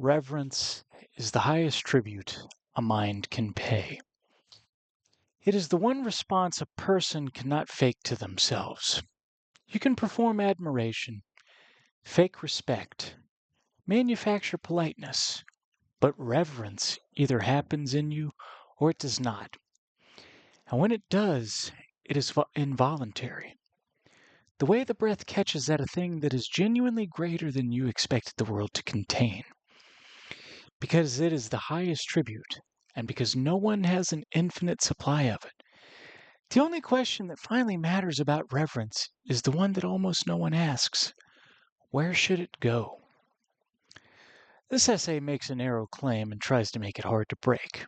Reverence is the highest tribute a mind can pay. It is the one response a person cannot fake to themselves. You can perform admiration, fake respect, manufacture politeness, but reverence either happens in you or it does not. And when it does, it is involuntary. The way the breath catches at a thing that is genuinely greater than you expected the world to contain. Because it is the highest tribute, and because no one has an infinite supply of it. The only question that finally matters about reverence is the one that almost no one asks. Where should it go? This essay makes a narrow claim and tries to make it hard to break.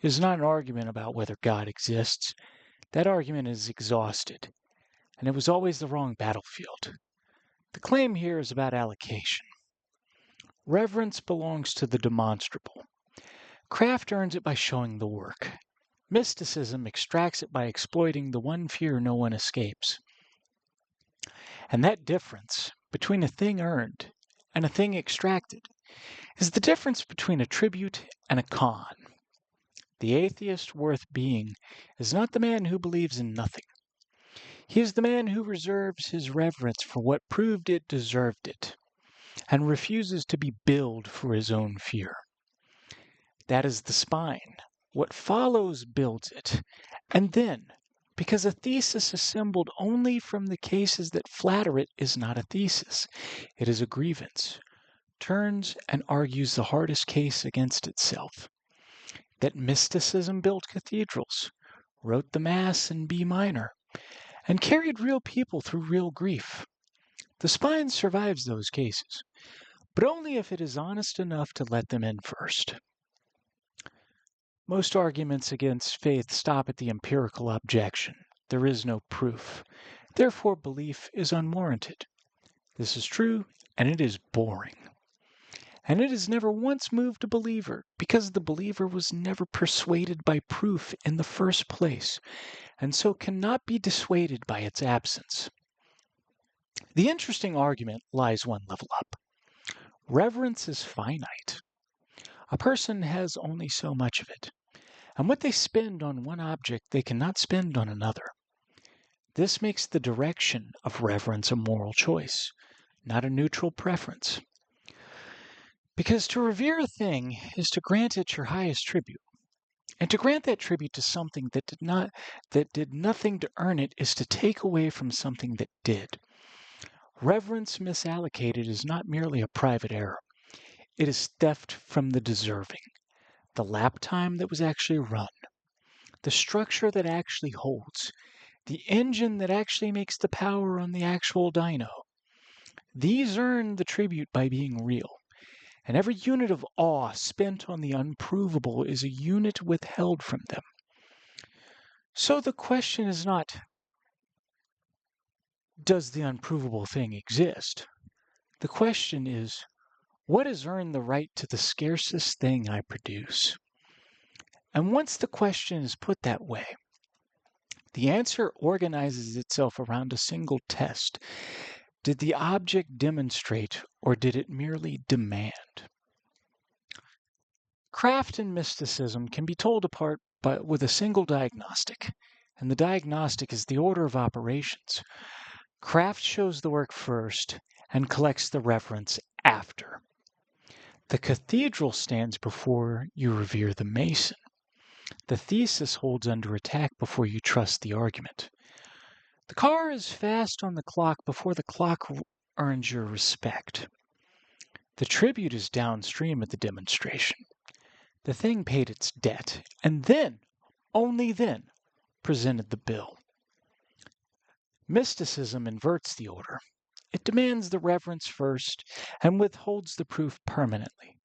It is not an argument about whether God exists. That argument is exhausted, and it was always the wrong battlefield. The claim here is about allocation. Reverence belongs to the demonstrable. Craft earns it by showing the work. Mysticism extracts it by exploiting the one fear no one escapes. And that difference between a thing earned and a thing extracted is the difference between a tribute and a con. The atheist worth being is not the man who believes in nothing. He is the man who reserves his reverence for what proved it deserved it, and refuses to be billed for his own fear. That is the spine. What follows builds it. And then, because a thesis assembled only from the cases that flatter it is not a thesis, it is a grievance, turns and argues the hardest case against itself. That mysticism built cathedrals, wrote the Mass in B minor, and carried real people through real grief. The spine survives those cases, but only if it is honest enough to let them in first. Most arguments against faith stop at the empirical objection. There is no proof. Therefore, belief is unwarranted. This is true, and it is boring. And it has never once moved a believer, because the believer was never persuaded by proof in the first place, and so cannot be dissuaded by its absence. The interesting argument lies one level up. Reverence is finite. A person has only so much of it, and what they spend on one object they cannot spend on another. This makes the direction of reverence a moral choice, not a neutral preference. Because to revere a thing is to grant it your highest tribute. And to grant that tribute to something that did nothing to earn it is to take away from something that did. Reverence misallocated is not merely a private error. It is theft from the deserving, the lap time that was actually run, the structure that actually holds, the engine that actually makes the power on the actual dyno. These earn the tribute by being real. And every unit of awe spent on the unprovable is a unit withheld from them. So the question is not, does the unprovable thing exist? The question is, what has earned the right to the scarcest thing I produce? And once the question is put that way, the answer organizes itself around a single test. Did the object demonstrate, or did it merely demand? Craft and mysticism can be told apart with a single diagnostic, and the diagnostic is the order of operations. Craft shows the work first and collects the reverence after. The cathedral stands before you revere the mason. The thesis holds under attack before you trust the argument. The car is fast on the clock before the clock earns your respect. The tribute is downstream at the demonstration. The thing paid its debt, and then, only then, presented the bill. Mysticism inverts the order. It demands the reverence first and withholds the proof permanently.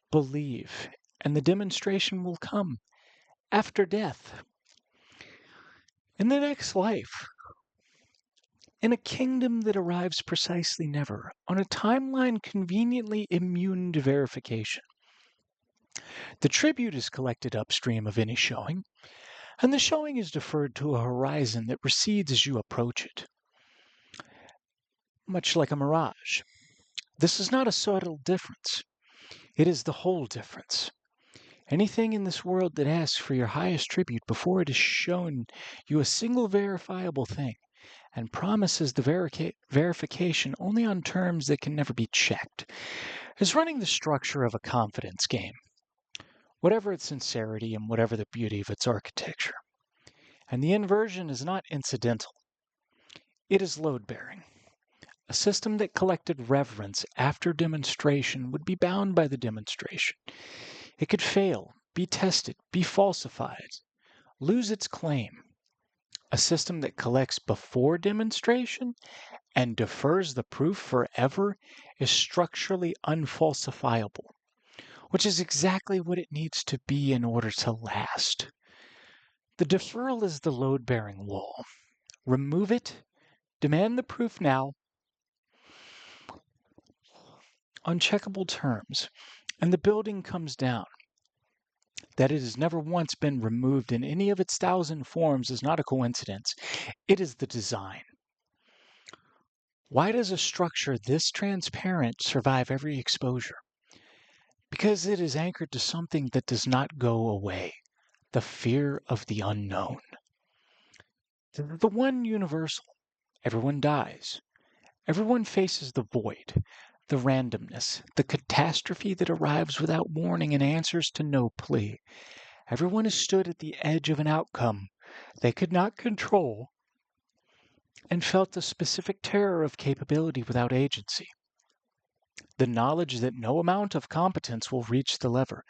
Believe, and the demonstration will come after death. In the next life. In a kingdom that arrives precisely never, on a timeline conveniently immune to verification. The tribute is collected upstream of any showing, and the showing is deferred to a horizon that recedes as you approach it. Much like a mirage. This is not a subtle difference. It is the whole difference. Anything in this world that asks for your highest tribute before it has shown you a single verifiable thing and promises the verification only on terms that can never be checked is running the structure of a confidence game, whatever its sincerity and whatever the beauty of its architecture. And the inversion is not incidental. It is load-bearing. A system that collected reverence after demonstration would be bound by the demonstration. It could fail, be tested, be falsified, lose its claim. A system that collects before demonstration and defers the proof forever is structurally unfalsifiable, which is exactly what it needs to be in order to last. The deferral is the load-bearing wall. Remove it, demand the proof now, on checkable terms, and the building comes down. That it has never once been removed in any of its 1,000 forms is not a coincidence. It is the design. Why does a structure this transparent survive every exposure? Because it is anchored to something that does not go away, the fear of the unknown. The one universal. Everyone dies. Everyone faces the void, the randomness, the catastrophe that arrives without warning and answers to no plea. Everyone has stood at the edge of an outcome they could not control and felt the specific terror of capability without agency. The knowledge that no amount of competence will reach the lever,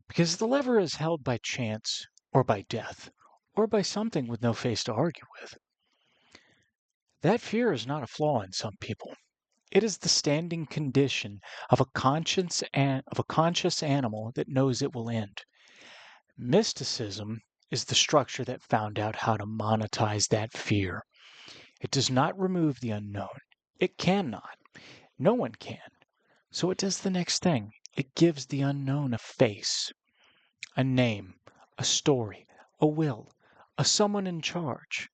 because the lever is held by chance or by death or by something with no face to argue with. That fear is not a flaw in some people. It is the standing condition of a conscious animal that knows it will end. Mysticism is the structure that found out how to monetize that fear. It does not remove the unknown. It cannot. No one can. So it does the next thing. It gives the unknown a face, a name, a story, a will, a someone in charge.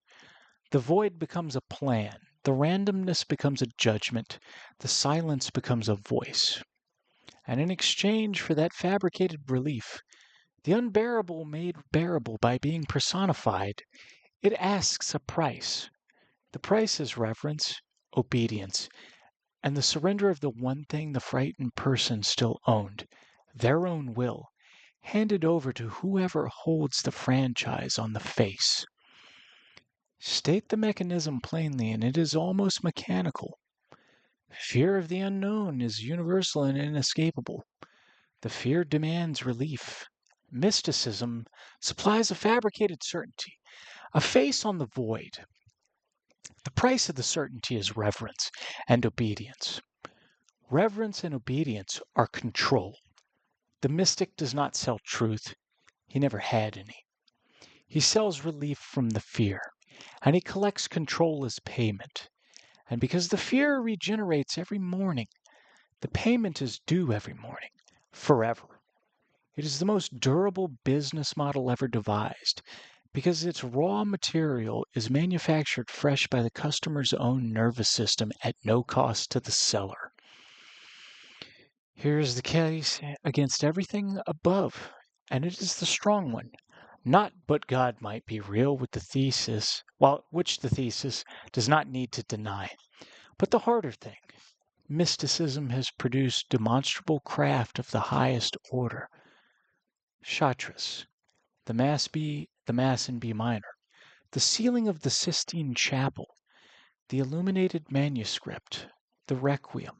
The void becomes a plan. The randomness becomes a judgment. The silence becomes a voice. And in exchange for that fabricated relief, the unbearable made bearable by being personified, it asks a price. The price is reverence, obedience, and the surrender of the one thing the frightened person still owned, their own will, handed over to whoever holds the franchise on the face. State the mechanism plainly, and it is almost mechanical. Fear of the unknown is universal and inescapable. The fear demands relief. Mysticism supplies a fabricated certainty, a face on the void. The price of the certainty is reverence and obedience. Reverence and obedience are control. The mystic does not sell truth. He never had any. He sells relief from the fear, and he collects control as payment. And because the fear regenerates every morning, the payment is due every morning, forever. It is the most durable business model ever devised, because its raw material is manufactured fresh by the customer's own nervous system at no cost to the seller. Here is the case against everything above, and it is the strong one. Not but God might be real with the thesis, which the thesis does not need to deny, but the harder thing. Mysticism has produced demonstrable craft of the highest order. Chartres, the Mass in B minor, the ceiling of the Sistine Chapel, the illuminated manuscript, the Requiem,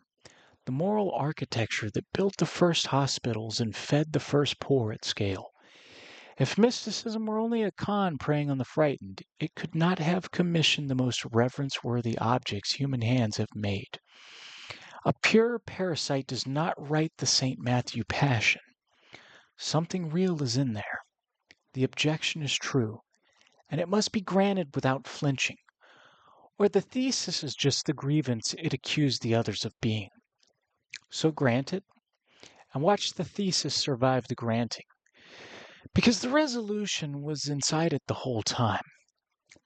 the moral architecture that built the first hospitals and fed the first poor at scale. If mysticism were only a con preying on the frightened, it could not have commissioned the most reverence-worthy objects human hands have made. A pure parasite does not write the St. Matthew Passion. Something real is in there. The objection is true, and it must be granted without flinching, or the thesis is just the grievance it accused the others of being. So grant it, and watch the thesis survive the granting. Because the resolution was inside it the whole time.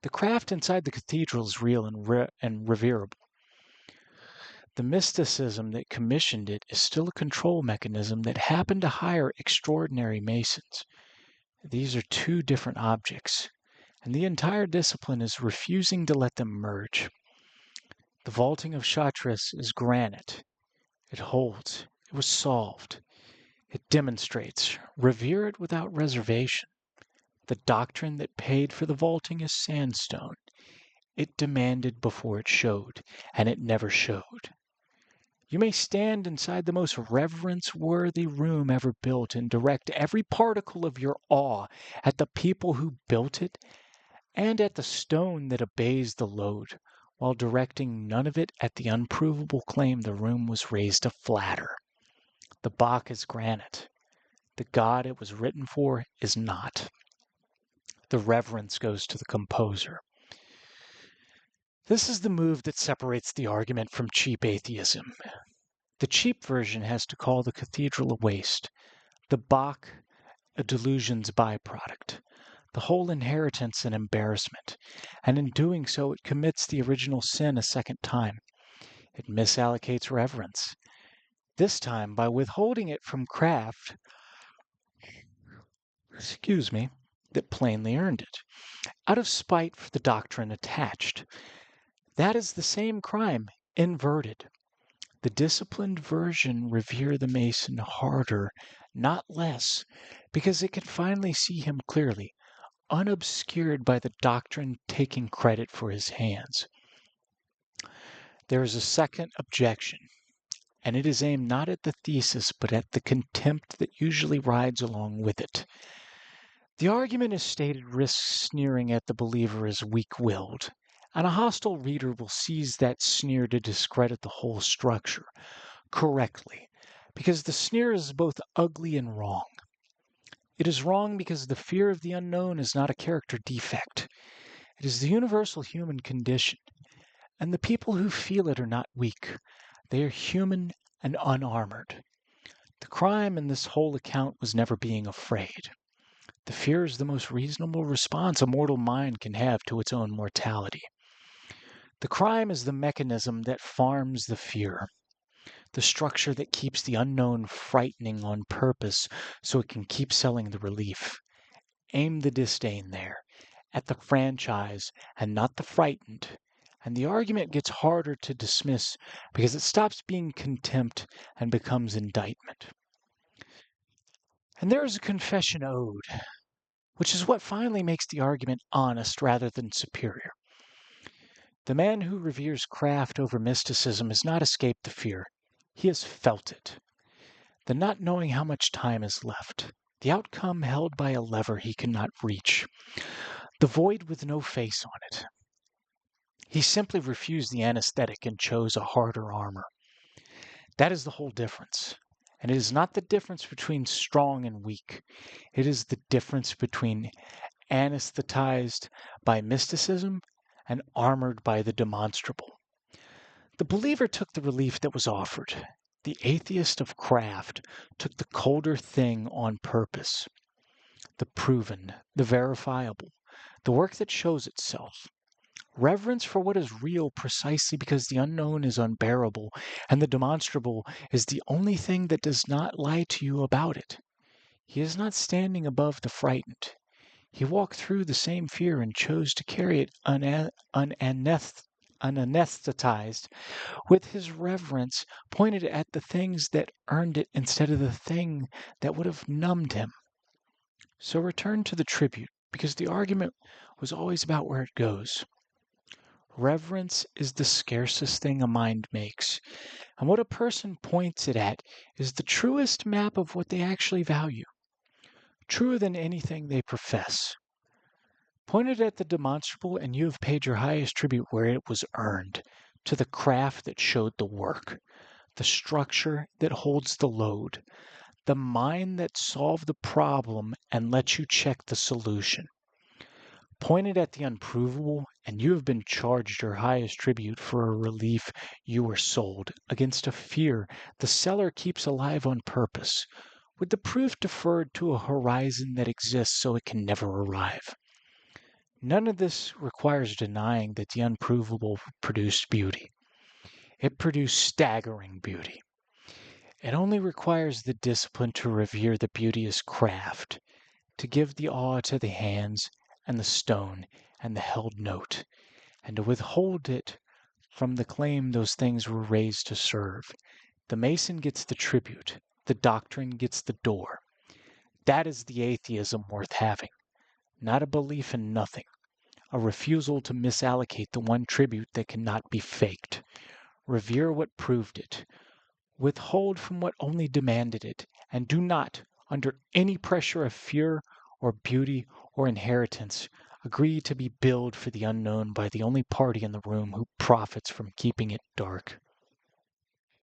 The craft inside the cathedral is real and reverable. The mysticism that commissioned it is still a control mechanism that happened to hire extraordinary masons. These are two different objects, and the entire discipline is refusing to let them merge. The vaulting of Chartres is granite. It holds. It was solved. It demonstrates. Revere it without reservation. The doctrine that paid for the vaulting is sandstone. It demanded before it showed, and it never showed. You may stand inside the most reverence-worthy room ever built and direct every particle of your awe at the people who built it and at the stone that obeys the load, while directing none of it at the unprovable claim the room was raised to flatter. The Bach is granite. The God it was written for is not. The reverence goes to the composer. This is the move that separates the argument from cheap atheism. The cheap version has to call the cathedral a waste, the Bach a delusion's byproduct, the whole inheritance an embarrassment, and in doing so it commits the original sin a second time. It misallocates reverence, this time by withholding it from craft, that plainly earned it, out of spite for the doctrine attached. That is the same crime, inverted. The disciplined version revere the Mason harder, not less, because it can finally see him clearly, unobscured by the doctrine taking credit for his hands. There is a second objection, and it is aimed not at the thesis, but at the contempt that usually rides along with it. The argument as stated risks sneering at the believer as weak-willed, and a hostile reader will seize that sneer to discredit the whole structure, correctly, because the sneer is both ugly and wrong. It is wrong because the fear of the unknown is not a character defect. It is the universal human condition, and the people who feel it are not weak. They are human and unarmored. The crime in this whole account was never being afraid. The fear is the most reasonable response a mortal mind can have to its own mortality. The crime is the mechanism that farms the fear, the structure that keeps the unknown frightening on purpose so it can keep selling the relief. Aim the disdain there, at the franchise and not the frightened, and the argument gets harder to dismiss because it stops being contempt and becomes indictment. And there is a confession ode, which is what finally makes the argument honest rather than superior. The man who reveres craft over mysticism has not escaped the fear. He has felt it. The not knowing how much time is left. The outcome held by a lever he cannot reach. The void with no face on it. He simply refused the anesthetic and chose a harder armor. That is the whole difference. And it is not the difference between strong and weak. It is the difference between anesthetized by mysticism and armored by the demonstrable. The believer took the relief that was offered. The atheist of craft took the colder thing on purpose. The proven, the verifiable, the work that shows itself. Reverence for what is real precisely because the unknown is unbearable, and the demonstrable is the only thing that does not lie to you about it. He is not standing above the frightened. He walked through the same fear and chose to carry it unanesthetized, with his reverence pointed at the things that earned it instead of the thing that would have numbed him. So return to the tribute, because the argument was always about where it goes. Reverence is the scarcest thing a mind makes, and what a person points it at is the truest map of what they actually value, truer than anything they profess. Point it at the demonstrable, and you have paid your highest tribute where it was earned, to the craft that showed the work, the structure that holds the load, the mind that solved the problem and lets you check the solution. Point it at the unprovable, and you have been charged your highest tribute for a relief you were sold, against a fear the seller keeps alive on purpose, with the proof deferred to a horizon that exists so it can never arrive. None of this requires denying that the unprovable produced beauty. It produced staggering beauty. It only requires the discipline to revere the beauty as craft, to give the awe to the hands and the stone and the held note, and to withhold it from the claim those things were raised to serve. The mason gets the tribute, the doctrine gets the door. That is the atheism worth having, not a belief in nothing, a refusal to misallocate the one tribute that cannot be faked. Revere what proved it. Withhold from what only demanded it, and do not, under any pressure of fear or beauty or inheritance, agree to be billed for the unknown by the only party in the room who profits from keeping it dark.